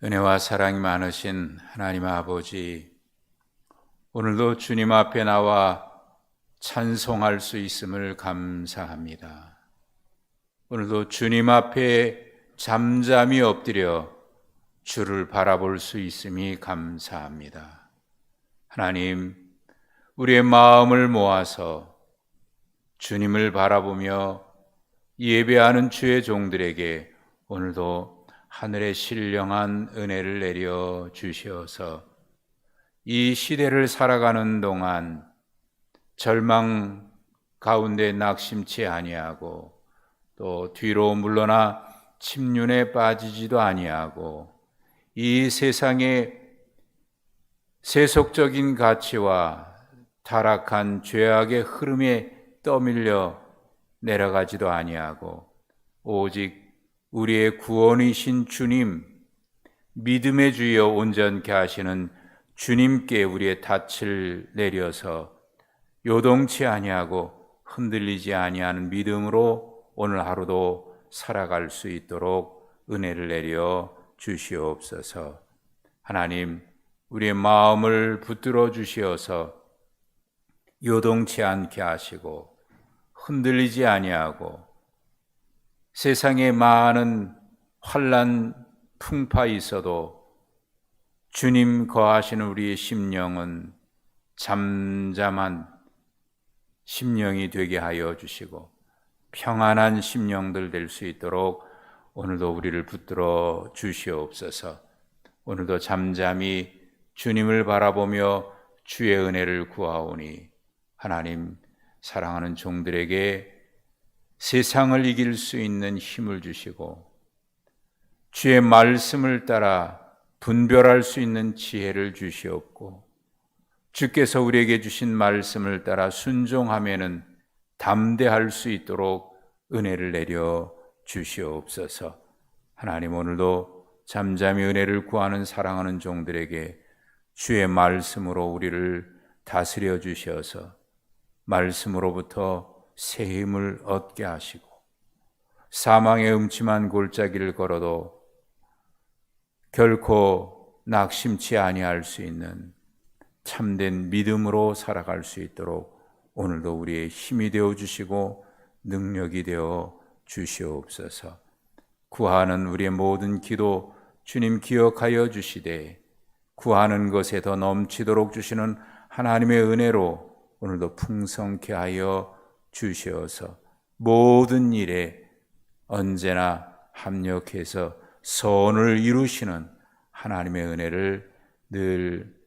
은혜와 사랑이 많으신 하나님 아버지, 오늘도 주님 앞에 나와 찬송할 수 있음을 감사합니다. 오늘도 주님 앞에 잠잠히 엎드려 주를 바라볼 수 있음이 감사합니다. 하나님, 우리의 마음을 모아서 주님을 바라보며 예배하는 주의 종들에게 오늘도 하늘의 신령한 은혜를 내려 주시어서 이 시대를 살아가는 동안 절망 가운데 낙심치 아니하고 또 뒤로 물러나 침륜에 빠지지도 아니하고 이 세상의 세속적인 가치와 타락한 죄악의 흐름에 떠밀려 내려가지도 아니하고 오직 우리의 구원이신 주님, 믿음의 주여 온전케 하시는 주님께 우리의 닻을 내려서 요동치 아니하고 흔들리지 아니하는 믿음으로 오늘 하루도 살아갈 수 있도록 은혜를 내려 주시옵소서. 하나님, 우리의 마음을 붙들어 주시어서 요동치 않게 하시고 흔들리지 아니하고 세상에 많은 환난 풍파 있어도 주님 거하시는 우리의 심령은 잠잠한 심령이 되게 하여 주시고 평안한 심령들 될 수 있도록 오늘도 우리를 붙들어 주시옵소서. 오늘도 잠잠히 주님을 바라보며 주의 은혜를 구하오니 하나님, 사랑하는 종들에게 세상을 이길 수 있는 힘을 주시고 주의 말씀을 따라 분별할 수 있는 지혜를 주시옵고 주께서 우리에게 주신 말씀을 따라 순종하면은 담대할 수 있도록 은혜를 내려 주시옵소서. 하나님, 오늘도 잠잠히 은혜를 구하는 사랑하는 종들에게 주의 말씀으로 우리를 다스려 주셔서 말씀으로부터 새 힘을 얻게 하시고 사망의 음침한 골짜기를 걸어도 결코 낙심치 아니할 수 있는 참된 믿음으로 살아갈 수 있도록 오늘도 우리의 힘이 되어 주시고 능력이 되어 주시옵소서. 구하는 우리의 모든 기도 주님 기억하여 주시되 구하는 것에 더 넘치도록 주시는 하나님의 은혜로 오늘도 풍성케 하여 주시어서 모든 일에 언제나 합력해서 선을 이루시는 하나님의 은혜를 늘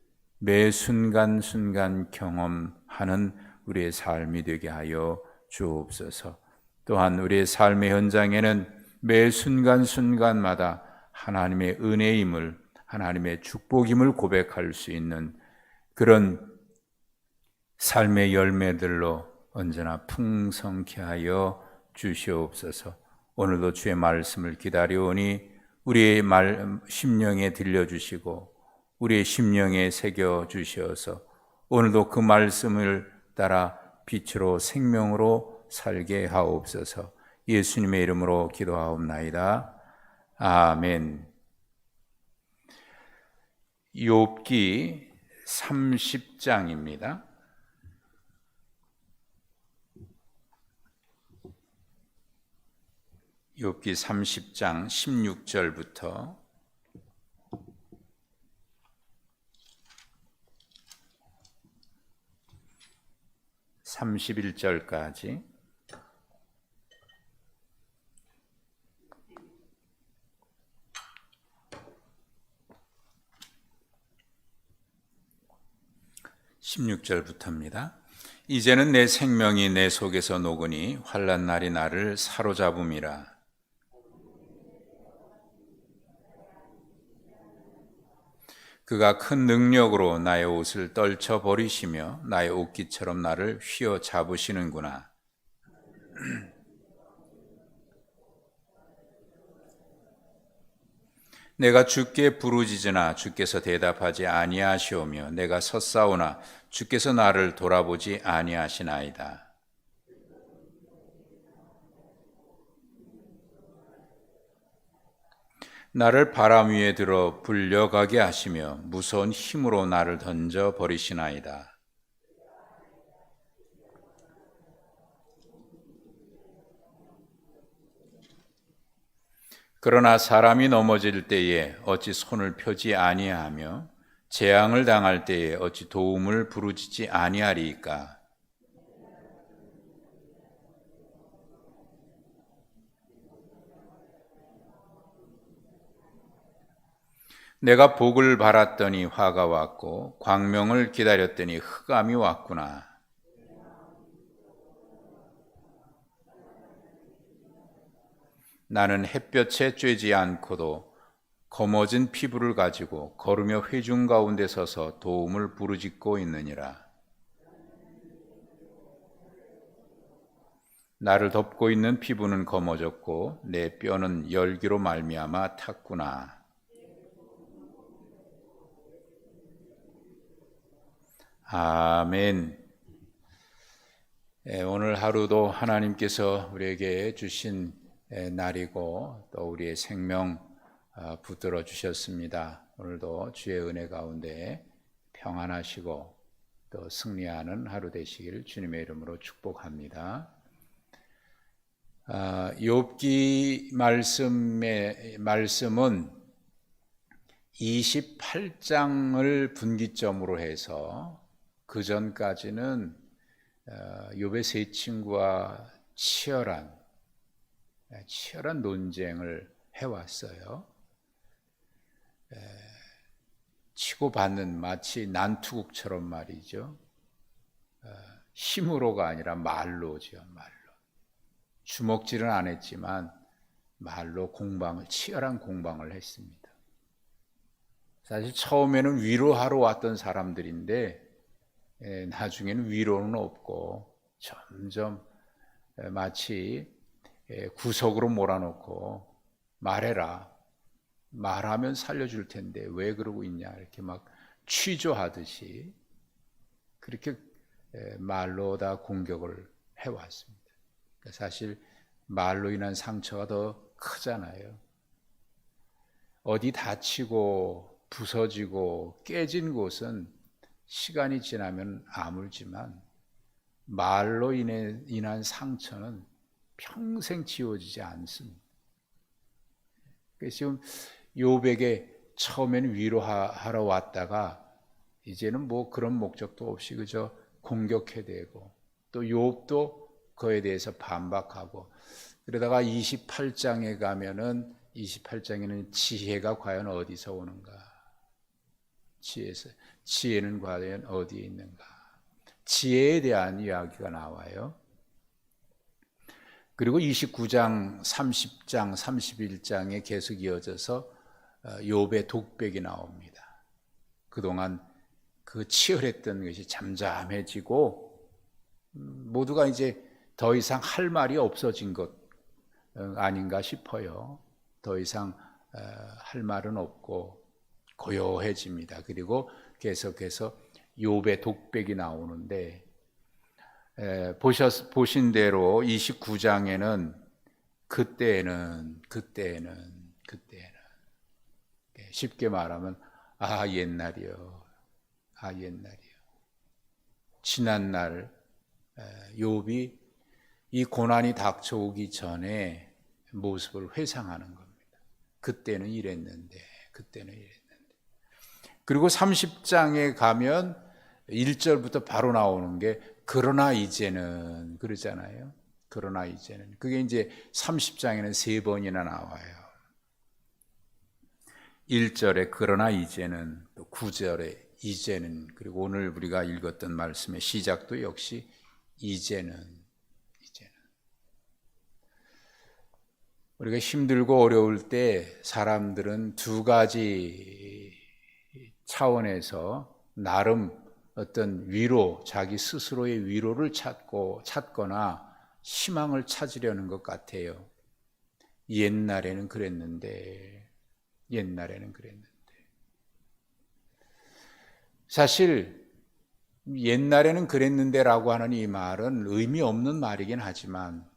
매 순간순간 경험하는 우리의 삶이 되게 하여 주옵소서. 또한 우리의 삶의 현장에는 매 순간순간마다 하나님의 은혜임을, 하나님의 축복임을 고백할 수 있는 그런 삶의 열매들로 언제나 풍성케 하여 주시옵소서. 오늘도 주의 말씀을 기다려오니 우리의 심령에 들려주시고 우리의 심령에 새겨주시어서 오늘도 그 말씀을 따라 빛으로 생명으로 살게 하옵소서. 예수님의 이름으로 기도하옵나이다. 아멘. 욥기 30장입니다. 욥기 30장 16절부터 31절까지 (16절부터입니다) 이제는 내 생명이 내 속에서 녹으니 환난 날이 나를 사로잡음이라. 그가 큰 능력으로 나의 옷을 떨쳐버리시며 나의 옷깃처럼 나를 휘어잡으시는구나. 내가 주께 부르짖으나 주께서 대답하지 아니하시오며 내가 섰사오나 주께서 나를 돌아보지 아니하시나이다. 나를 바람 위에 들어 불려가게 하시며 무서운 힘으로 나를 던져 버리시나이다. 그러나 사람이 넘어질 때에 어찌 손을 펴지 아니하며 재앙을 당할 때에 어찌 도움을 부르짖지 아니하리이까. 내가 복을 바랐더니 화가 왔고 광명을 기다렸더니 흑암이 왔구나. 나는 햇볕에 쬐지 않고도 검어진 피부를 가지고 걸으며 회중 가운데 서서 도움을 부르짖고 있느니라. 나를 덮고 있는 피부는 검어졌고 내 뼈는 열기로 말미암아 탔구나. 아멘. 오늘 하루도 하나님께서 우리에게 주신 날이고 또 우리의 생명 붙들어 주셨습니다. 오늘도 주의 은혜 가운데 평안하시고 또 승리하는 하루 되시길 주님의 이름으로 축복합니다. 욥기 말씀은 28장을 분기점으로 해서 그 전까지는 욥의 세 친구와 치열한 논쟁을 해왔어요. 치고받는 마치 난투극처럼 말이죠. 힘으로가 아니라 말로죠. 말로. 주먹질은 안 했지만 말로 치열한 공방을 했습니다. 사실 처음에는 위로하러 왔던 사람들인데 나중에는 위로는 없고 점점 마치 구석으로 몰아놓고 말해라. 말하면 살려줄 텐데 왜 그러고 있냐 이렇게 막 취조하듯이 그렇게 말로 다 공격을 해왔습니다. 사실 말로 인한 상처가 더 크잖아요. 어디 다치고 부서지고 깨진 곳은 시간이 지나면 아물지만 말로 인한 상처는 평생 지워지지 않습니다. 그래서 지금 욥에게 처음에는 위로하러 왔다가 이제는 뭐 그런 목적도 없이 그저 공격해대고 또 욥도 그에 대해서 반박하고 그러다가 28장에 가면은 28장에는 지혜가 과연 어디서 오는가? 지혜는 과연 어디에 있는가? 지혜에 대한 이야기가 나와요. 그리고 29장, 30장, 31장에 계속 이어져서 욥의 독백이 나옵니다. 그동안 그 치열했던 것이 잠잠해지고 모두가 이제 더 이상 할 말이 없어진 것 아닌가 싶어요. 더 이상 할 말은 없고 고요해집니다. 그리고 계속해서 욥의 독백이 나오는데 보신 대로 29장에는 그때에는 쉽게 말하면 옛날이요. 지난날 욥이 이 고난이 닥쳐오기 전에 모습을 회상하는 겁니다. 그때는 이랬는데. 그리고 30장에 가면 1절부터 바로 나오는 게 그러나 이제는 그러잖아요. 그러나 이제는 그게 이제 30장에는 3번이나 나와요. 1절에 그러나 이제는 또 9절에 이제는 그리고 오늘 우리가 읽었던 말씀의 시작도 역시 이제는 우리가 힘들고 어려울 때 사람들은 두 가지 차원에서 나름 어떤 위로, 자기 스스로의 위로를 찾거나 희망을 찾으려는 것 같아요. 옛날에는 그랬는데. 사실 옛날에는 그랬는데라고 하는 이 말은 의미 없는 말이긴 하지만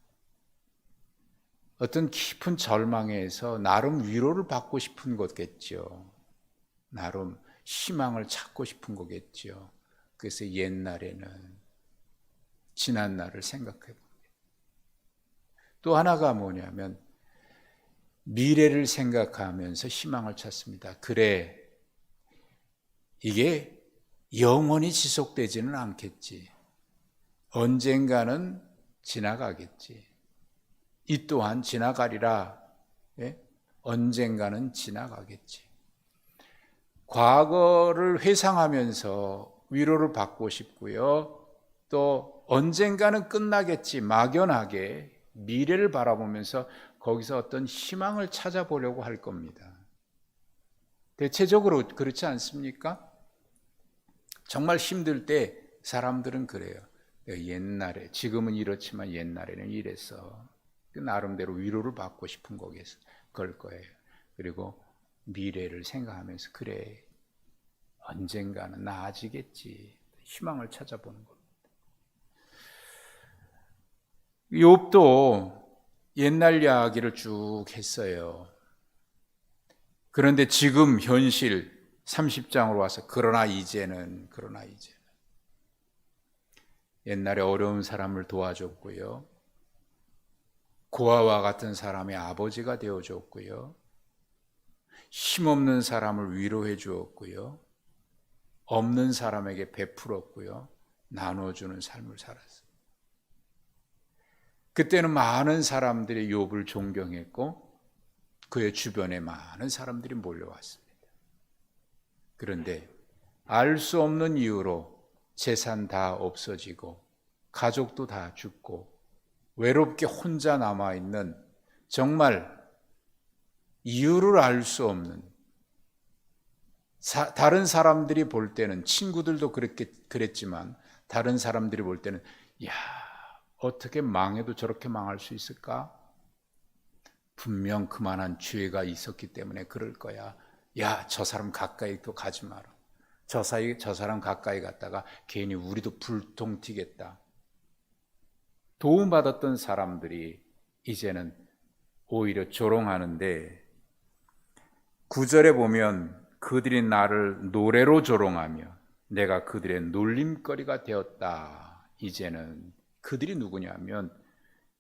어떤 깊은 절망에서 나름 위로를 받고 싶은 거겠죠. 나름 희망을 찾고 싶은 거겠죠. 그래서 옛날에는 지난 날을 생각해 봅니다. 또 하나가 뭐냐면 미래를 생각하면서 희망을 찾습니다. 그래, 이게 영원히 지속되지는 않겠지. 언젠가는 지나가겠지. 이 또한 지나가리라. 예? 언젠가는 지나가겠지. 과거를 회상하면서 위로를 받고 싶고요. 또 언젠가는 끝나겠지. 막연하게 미래를 바라보면서 거기서 어떤 희망을 찾아보려고 할 겁니다. 대체적으로 그렇지 않습니까? 정말 힘들 때 사람들은 그래요. 옛날에, 지금은 이렇지만 옛날에는 이랬어. 나름대로 위로를 받고 싶은 걸 거예요. 그리고 미래를 생각하면서 그래, 언젠가는 나아지겠지. 희망을 찾아보는 겁니다. 욥도 옛날 이야기를 쭉 했어요. 그런데 지금 현실 30장으로 와서 그러나 이제는 옛날에 어려운 사람을 도와줬고요. 고아와 같은 사람의 아버지가 되어줬고요. 힘없는 사람을 위로해 주었고요. 없는 사람에게 베풀었고요. 나눠주는 삶을 살았어요. 그때는 많은 사람들이 욥을 존경했고 그의 주변에 많은 사람들이 몰려왔습니다. 그런데 알 수 없는 이유로 재산 다 없어지고 가족도 다 죽고 외롭게 혼자 남아있는 정말 이유를 알 수 없는 다른 사람들이 볼 때는 친구들도 그랬지만 다른 사람들이 볼 때는 야, 어떻게 망해도 저렇게 망할 수 있을까? 분명 그만한 죄가 있었기 때문에 그럴 거야. 야, 저 사람 가까이 또 가지 마라. 저 사람 가까이 갔다가 괜히 우리도 불통 튀겠다. 도움받았던 사람들이 이제는 오히려 조롱하는데 9절에 보면 그들이 나를 노래로 조롱하며 내가 그들의 놀림거리가 되었다. 이제는 그들이 누구냐면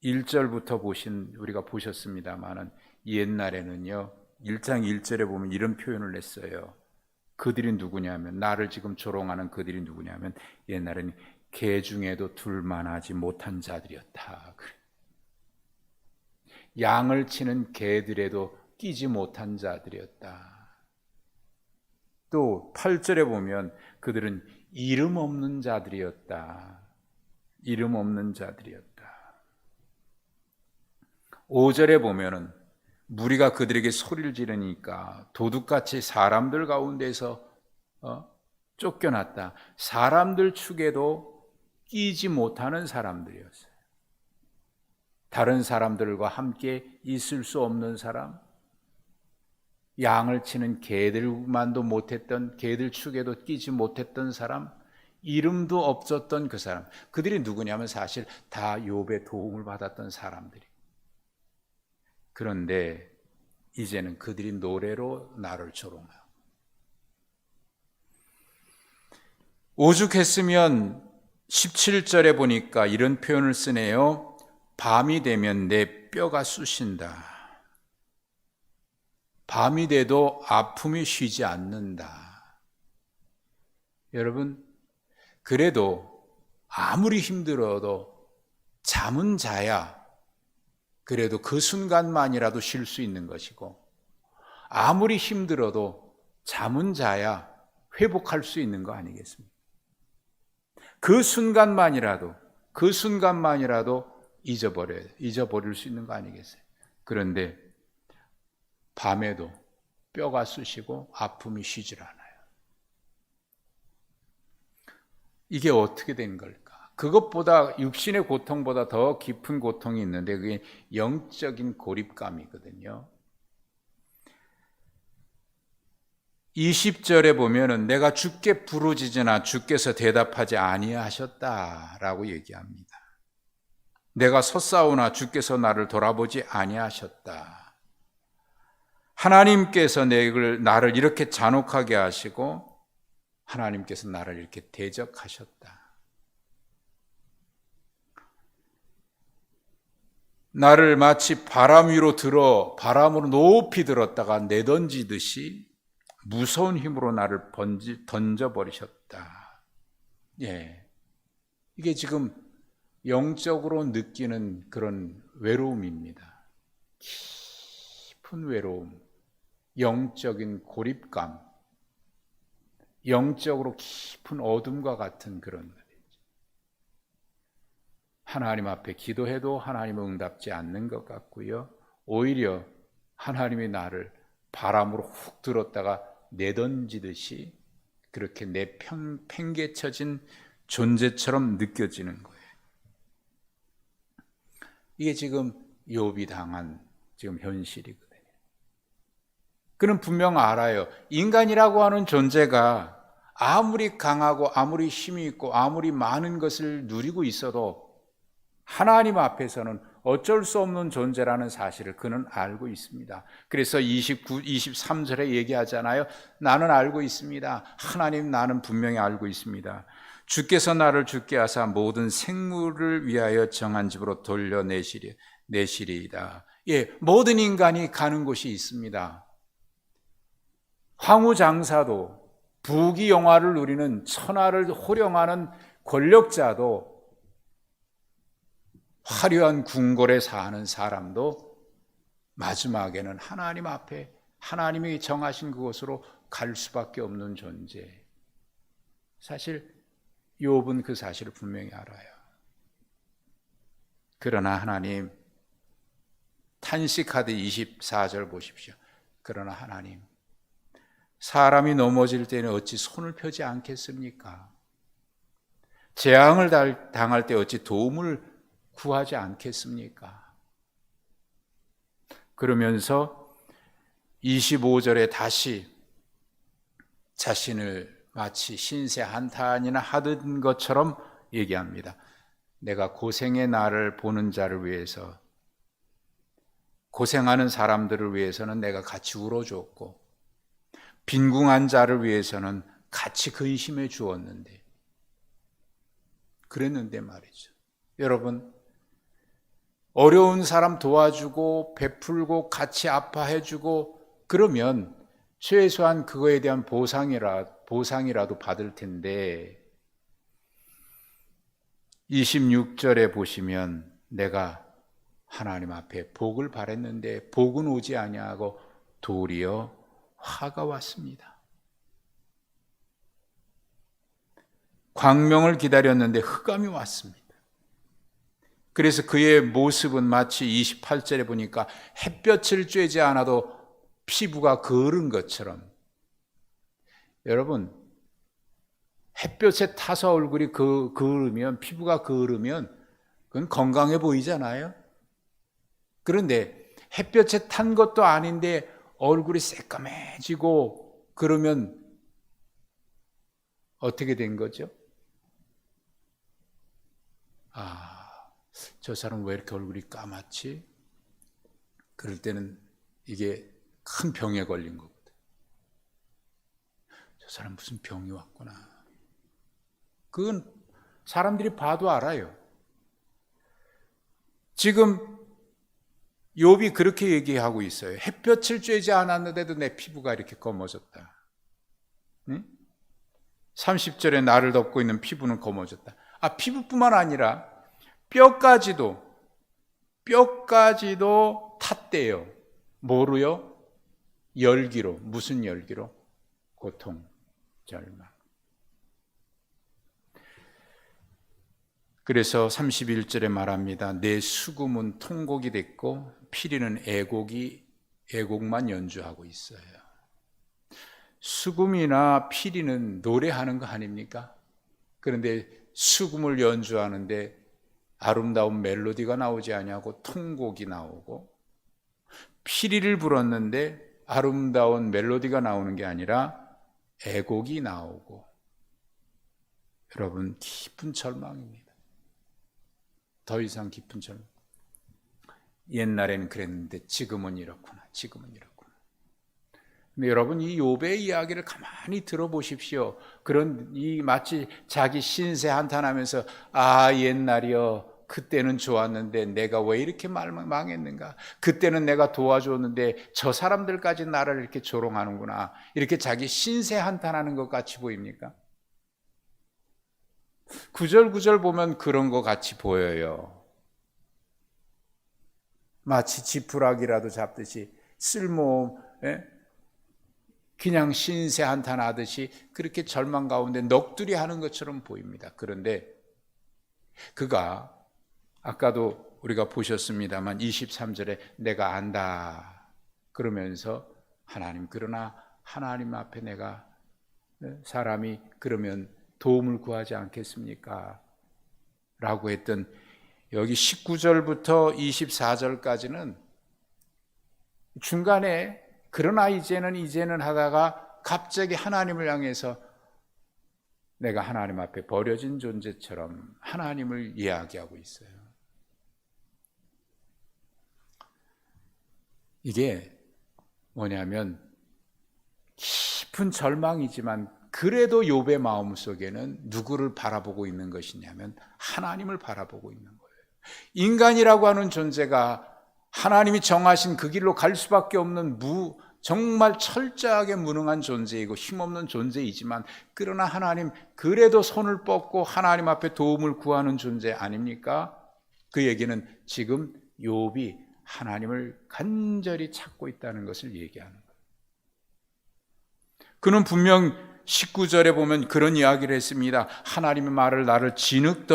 1절부터 우리가 보셨습니다마는 옛날에는요 1장 1절에 보면 이런 표현을 했어요. 그들이 누구냐면 나를 지금 조롱하는 그들이 누구냐면 옛날에는 개 중에도 둘만하지 못한 자들이었다. 양을 치는 개들에도 끼지 못한 자들이었다. 또 8절에 보면 그들은 이름 없는 자들이었다. 이름 없는 자들이었다. 5절에 보면은 무리가 그들에게 소리를 지르니까 도둑같이 사람들 가운데서 쫓겨났다. 사람들 축에도 끼지 못하는 사람들이었어요. 다른 사람들과 함께 있을 수 없는 사람, 양을 치는 개들만도 못했던 개들 축에도 끼지 못했던 사람, 이름도 없었던 그 사람, 그들이 누구냐면 사실 다 욥의 도움을 받았던 사람들이. 그런데 이제는 그들이 노래로 나를 조롱하고 오죽했으면 17절에 보니까 이런 표현을 쓰네요. 밤이 되면 내 뼈가 쑤신다. 밤이 돼도 아픔이 쉬지 않는다. 여러분, 그래도 아무리 힘들어도 잠은 자야 그래도 그 순간만이라도 쉴 수 있는 것이고 아무리 힘들어도 잠은 자야 회복할 수 있는 거 아니겠습니까? 그 순간만이라도 잊어버릴 수 있는 거 아니겠어요? 그런데 밤에도 뼈가 쑤시고 아픔이 쉬질 않아요. 이게 어떻게 된 걸까? 그것보다 육신의 고통보다 더 깊은 고통이 있는데 그게 영적인 고립감이거든요. 20절에 보면은 내가 주께 부르짖으나 주께서 대답하지 아니하셨다라고 얘기합니다. 내가 섰사오나 주께서 나를 돌아보지 아니하셨다. 하나님께서 나를 이렇게 잔혹하게 하시고 하나님께서 나를 이렇게 대적하셨다. 나를 마치 바람 위로 바람으로 높이 들었다가 내던지듯이 무서운 힘으로 나를 던져버리셨다. 예. 이게 지금 영적으로 느끼는 그런 외로움입니다. 깊은 외로움, 영적인 고립감, 영적으로 깊은 어둠과 같은 그런 말이죠. 하나님 앞에 기도해도 하나님은 응답지 않는 것 같고요. 오히려 하나님이 나를 바람으로 훅 들었다가 내던지듯이 그렇게 팽개쳐진 존재처럼 느껴지는 거예요. 이게 지금 욥이 당한 지금 현실이거든요. 그는 분명 알아요. 인간이라고 하는 존재가 아무리 강하고 아무리 힘이 있고 아무리 많은 것을 누리고 있어도 하나님 앞에서는 어쩔 수 없는 존재라는 사실을 그는 알고 있습니다. 그래서 23절에 얘기하잖아요. 나는 알고 있습니다. 하나님, 나는 분명히 알고 있습니다. 주께서 나를 죽게 하사 모든 생물을 위하여 정한 집으로 돌려내시리이다. 예, 모든 인간이 가는 곳이 있습니다. 황후장사도, 부귀영화를 누리는 천하를 호령하는 권력자도, 화려한 궁궐에 사는 사람도 마지막에는 하나님 앞에 하나님이 정하신 그곳으로 갈 수밖에 없는 존재. 사실 욥은 그 사실을 분명히 알아요. 그러나 하나님, 탄식하듯 24절 보십시오. 그러나 하나님, 사람이 넘어질 때는 어찌 손을 펴지 않겠습니까? 재앙을 당할 때 어찌 도움을 구하지 않겠습니까? 그러면서 25절에 다시 자신을 마치 신세 한탄이나 하던 것처럼 얘기합니다. 내가 고생의 날을 보는 자를 위해서, 고생하는 사람들을 위해서는 내가 같이 울어줬고 빈궁한 자를 위해서는 같이 근심해 주었는데, 그랬는데 말이죠. 여러분, 어려운 사람 도와주고 베풀고 같이 아파해주고 그러면 최소한 그거에 대한 보상이라도 받을 텐데, 26절에 보시면 내가 하나님 앞에 복을 바랬는데 복은 오지 아니하고 도리어 화가 왔습니다. 광명을 기다렸는데 흑암이 왔습니다. 그래서 그의 모습은 마치 28절에 보니까 햇볕을 쬐지 않아도 피부가 거른 것처럼. 여러분, 햇볕에 타서 얼굴이 거르면, 피부가 거르면 그건 건강해 보이잖아요. 그런데 햇볕에 탄 것도 아닌데 얼굴이 새까매지고 그러면 어떻게 된 거죠? 저 사람 왜 이렇게 얼굴이 까맣지? 그럴 때는 이게 큰 병에 걸린 거거든. 저 사람 무슨 병이 왔구나. 그건 사람들이 봐도 알아요. 지금 욥이 그렇게 얘기하고 있어요. 햇볕을 쬐지 않았는데도 내 피부가 이렇게 검어졌다. 응? 30절에 나를 덮고 있는 피부는 검어졌다. 피부뿐만 아니라 뼈까지도 탔대요. 뭐로요? 열기로. 무슨 열기로? 고통, 절망. 그래서 31절에 말합니다. 내 수금은 통곡이 됐고 피리는 애곡만 연주하고 있어요. 수금이나 피리는 노래하는 거 아닙니까? 그런데 수금을 연주하는데 아름다운 멜로디가 나오지 아니하고 통곡이 나오고, 피리를 불었는데 아름다운 멜로디가 나오는 게 아니라 애곡이 나오고, 여러분 깊은 절망입니다. 더 이상 깊은 절망. 옛날에는 그랬는데 지금은 이렇구나. 지금은 이렇구나. 근데 여러분, 이 욥의 이야기를 가만히 들어보십시오. 그런 이 마치 자기 신세 한탄하면서 옛날이여 그때는 좋았는데 내가 왜 이렇게 망했는가? 그때는 내가 도와줬는데 저 사람들까지 나를 이렇게 조롱하는구나. 이렇게 자기 신세 한탄하는 것 같이 보입니까? 구절구절 보면 그런 것 같이 보여요. 마치 지푸라기라도 잡듯이 그냥 신세 한탄하듯이 그렇게 절망 가운데 넋두리 하는 것처럼 보입니다. 그런데 그가 아까도 우리가 보셨습니다만 23절에 내가 안다 그러면서 그러나 하나님 앞에 내가 사람이 그러면 도움을 구하지 않겠습니까? 라고 했던 여기 19절부터 24절까지는 중간에 그러나 이제는 하다가 갑자기 하나님을 향해서 내가 하나님 앞에 버려진 존재처럼 하나님을 이야기하고 있어요. 이게 뭐냐면 깊은 절망이지만 그래도 욥의 마음속에는 누구를 바라보고 있는 것이냐면 하나님을 바라보고 있는 거예요. 인간이라고 하는 존재가 하나님이 정하신 그 길로 갈 수밖에 없는 정말 철저하게 무능한 존재이고 힘없는 존재이지만 그러나 하나님 그래도 손을 뻗고 하나님 앞에 도움을 구하는 존재 아닙니까? 그 얘기는 지금 욥이 하나님을 간절히 찾고 있다는 것을 얘기하는 거예요. 그는 분명 19절에 보면 그런 이야기를 했습니다. 하나님의 말을 나를 진흙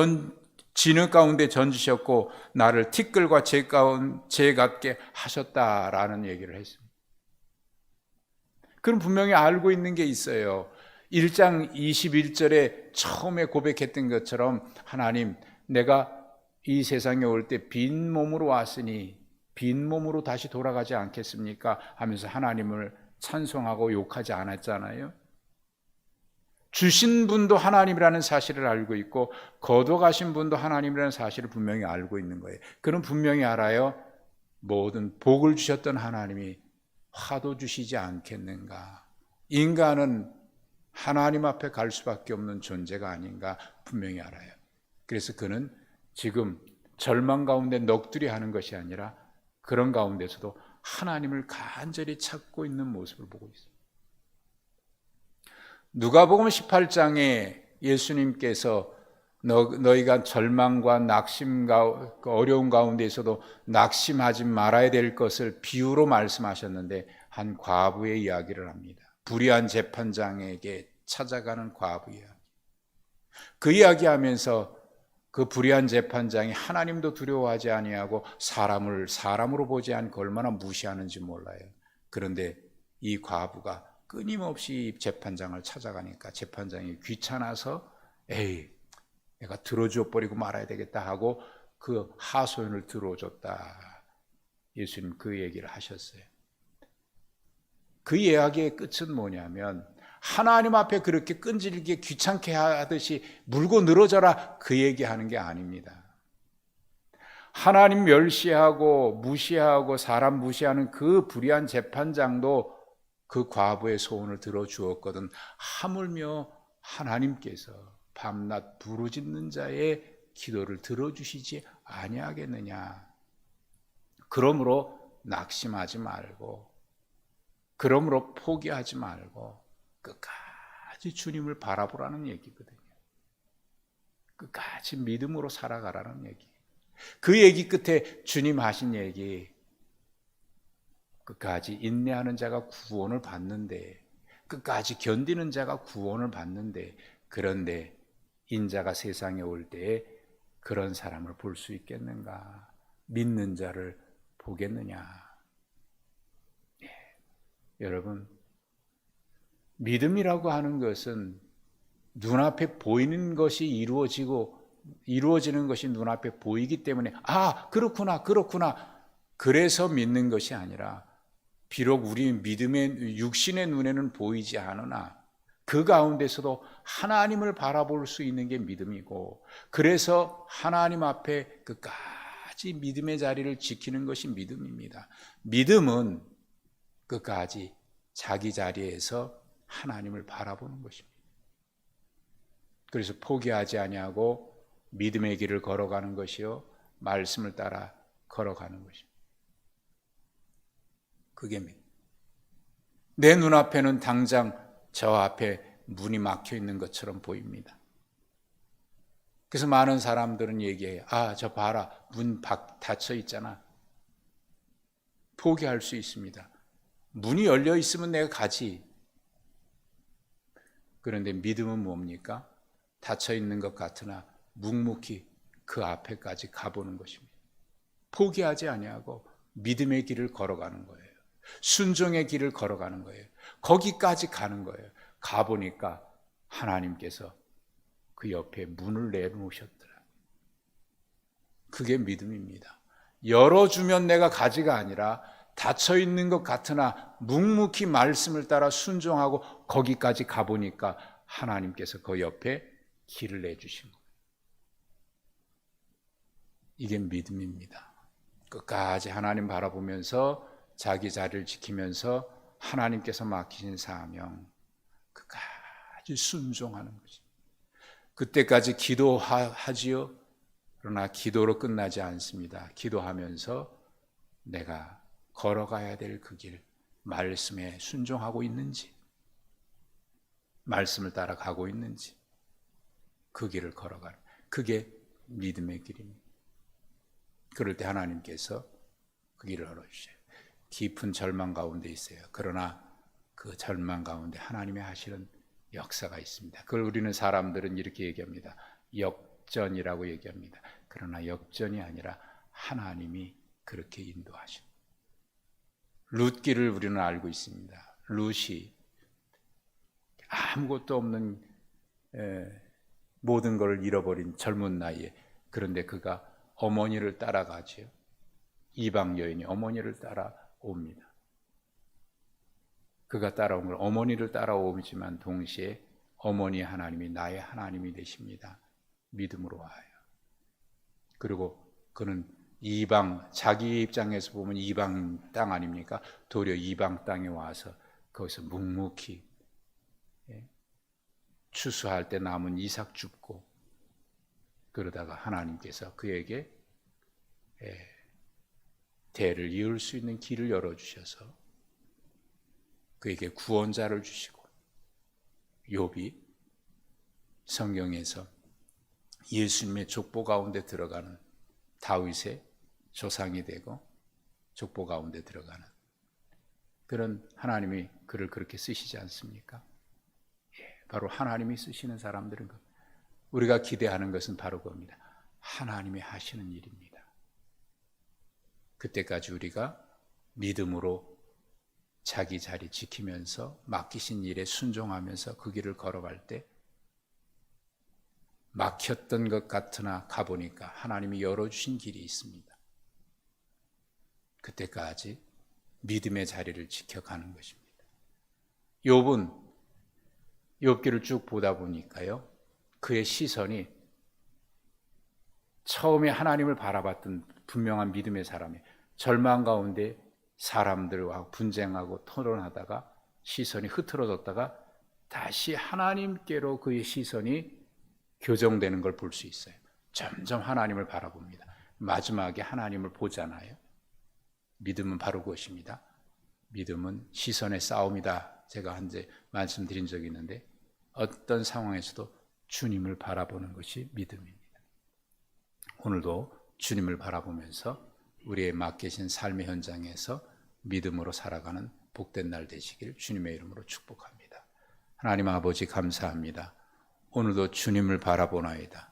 가운데 던지셨고 나를 티끌과 재 같게 하셨다라는 얘기를 했습니다. 그는 분명히 알고 있는 게 있어요. 1장 21절에 처음에 고백했던 것처럼 하나님 내가 이 세상에 올 때 빈 몸으로 왔으니 빈 몸으로 다시 돌아가지 않겠습니까? 하면서 하나님을 찬송하고 욕하지 않았잖아요. 주신 분도 하나님이라는 사실을 알고 있고 거둬가신 분도 하나님이라는 사실을 분명히 알고 있는 거예요. 그는 분명히 알아요. 모든 복을 주셨던 하나님이 화도 주시지 않겠는가. 인간은 하나님 앞에 갈 수밖에 없는 존재가 아닌가 분명히 알아요. 그래서 그는 지금 절망 가운데 넋두리 하는 것이 아니라 그런 가운데서도 하나님을 간절히 찾고 있는 모습을 보고 있습니다. 누가복음 18장에 예수님께서 너희가 절망과 어려운 가운데에서도 낙심하지 말아야 될 것을 비유로 말씀하셨는데 한 과부의 이야기를 합니다. 불의한 재판장에게 찾아가는 과부 이야기. 그 이야기하면서 그 불의한 재판장이 하나님도 두려워하지 아니하고 사람을 사람으로 보지 않고 얼마나 무시하는지 몰라요. 그런데 이 과부가 끊임없이 재판장을 찾아가니까 재판장이 귀찮아서 내가 들어줘 버리고 말아야 되겠다 하고 그 하소연을 들어줬다. 예수님 그 얘기를 하셨어요. 그 이야기의 끝은 뭐냐면 하나님 앞에 그렇게 끈질기게 귀찮게 하듯이 물고 늘어져라 그 얘기하는 게 아닙니다. 하나님 멸시하고 무시하고 사람 무시하는 그 불의한 재판장도 그 과부의 소원을 들어주었거든 하물며 하나님께서 밤낮 부르짖는 자의 기도를 들어주시지 아니하겠느냐. 그러므로 낙심하지 말고 그러므로 포기하지 말고 끝까지 주님을 바라보라는 얘기거든요. 끝까지 믿음으로 살아가라는 얘기. 그 얘기 끝에 주님 하신 얘기 끝까지 인내하는 자가 구원을 받는데 끝까지 견디는 자가 구원을 받는데 그런데 인자가 세상에 올 때에 그런 사람을 볼 수 있겠는가? 믿는 자를 보겠느냐? 여러분 믿음이라고 하는 것은 눈앞에 보이는 것이 이루어지는 것이 눈앞에 보이기 때문에 그렇구나 그래서 믿는 것이 아니라 비록 우리 믿음의 육신의 눈에는 보이지 않으나 그 가운데서도 하나님을 바라볼 수 있는 게 믿음이고, 그래서 하나님 앞에 끝까지 믿음의 자리를 지키는 것이 믿음입니다. 믿음은 끝까지 자기 자리에서 하나님을 바라보는 것입니다. 그래서 포기하지 아니하고 믿음의 길을 걸어가는 것이요, 말씀을 따라 걸어가는 것입니다. 그게 믿음. 내 눈앞에는 당장 저 앞에 문이 막혀 있는 것처럼 보입니다. 그래서 많은 사람들은 얘기해요. 저 봐라, 문 닫혀 있잖아. 포기할 수 있습니다. 문이 열려 있으면 내가 가지. 그런데 믿음은 뭡니까? 닫혀 있는 것 같으나 묵묵히 그 앞에까지 가보는 것입니다. 포기하지 아니하고 믿음의 길을 걸어가는 거예요. 순종의 길을 걸어가는 거예요. 거기까지 가는 거예요. 가보니까 하나님께서 그 옆에 문을 내놓으셨더라. 그게 믿음입니다. 열어주면 내가 가지가 아니라 닫혀있는 것 같으나 묵묵히 말씀을 따라 순종하고 거기까지 가보니까 하나님께서 그 옆에 길을 내주신 거예요. 이게 믿음입니다. 끝까지 하나님 바라보면서 자기 자리를 지키면서 하나님께서 맡기신 사명, 끝까지 순종하는 것입니다. 그때까지 기도하지요. 그러나 기도로 끝나지 않습니다. 기도하면서 내가 걸어가야 될 그 길, 말씀에 순종하고 있는지, 말씀을 따라가고 있는지, 그 길을 걸어가는, 그게 믿음의 길입니다. 그럴 때 하나님께서 그 길을 열어주셔요. 깊은 절망 가운데 있어요. 그러나 그 절망 가운데 하나님의 하시는 역사가 있습니다. 그걸 우리는 사람들은 이렇게 얘기합니다. 역전이라고 얘기합니다. 그러나 역전이 아니라 하나님이 그렇게 인도하신. 룻길을 우리는 알고 있습니다. 룻이 아무것도 없는 모든 것을 잃어버린 젊은 나이에, 그런데 그가 어머니를 따라가지요. 이방 여인이 어머니를 따라옵니다. 그가 따라온 걸 어머니를 따라오지만 동시에 어머니 하나님이 나의 하나님이 되십니다. 믿음으로 와요. 그리고 그는 이방, 자기 입장에서 보면 이방 땅 아닙니까? 도리어 이방 땅에 와서 거기서 묵묵히 추수할 때 남은 이삭 줍고, 그러다가 하나님께서 그에게 대를 이을 수 있는 길을 열어주셔서 그에게 구원자를 주시고, 욥이 성경에서 예수님의 족보 가운데 들어가는 다윗의 조상이 되고 족보 가운데 들어가는 그런, 하나님이 그를 그렇게 쓰시지 않습니까? 바로 하나님이 쓰시는 사람들은 우리가 기대하는 것은 바로 그겁니다. 하나님이 하시는 일입니다. 그때까지 우리가 믿음으로 자기 자리 지키면서 맡기신 일에 순종하면서 그 길을 걸어갈 때 막혔던 것 같으나 가보니까 하나님이 열어주신 길이 있습니다. 그때까지 믿음의 자리를 지켜가는 것입니다. 욥은 욥기를 쭉 보다 보니까요, 그의 시선이 처음에 하나님을 바라봤던 분명한 믿음의 사람이 절망 가운데 사람들과 분쟁하고 토론하다가 시선이 흐트러졌다가 다시 하나님께로 그의 시선이 교정되는 걸 볼 수 있어요. 점점 하나님을 바라봅니다. 마지막에 하나님을 보잖아요. 믿음은 바로 그것입니다. 믿음은 시선의 싸움이다. 제가 한제 말씀드린 적이 있는데, 어떤 상황에서도 주님을 바라보는 것이 믿음입니다. 오늘도 주님을 바라보면서 우리의 맡기신 삶의 현장에서 믿음으로 살아가는 복된 날 되시길 주님의 이름으로 축복합니다. 하나님 아버지 감사합니다. 오늘도 주님을 바라보나이다.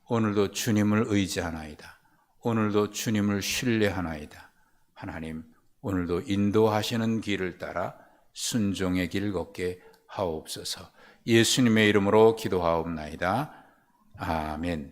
오늘도 주님을 의지하나이다. 오늘도 주님을 신뢰하나이다. 하나님, 오늘도 인도하시는 길을 따라 순종의 길 걷게 하옵소서. 예수님의 이름으로 기도하옵나이다. 아멘.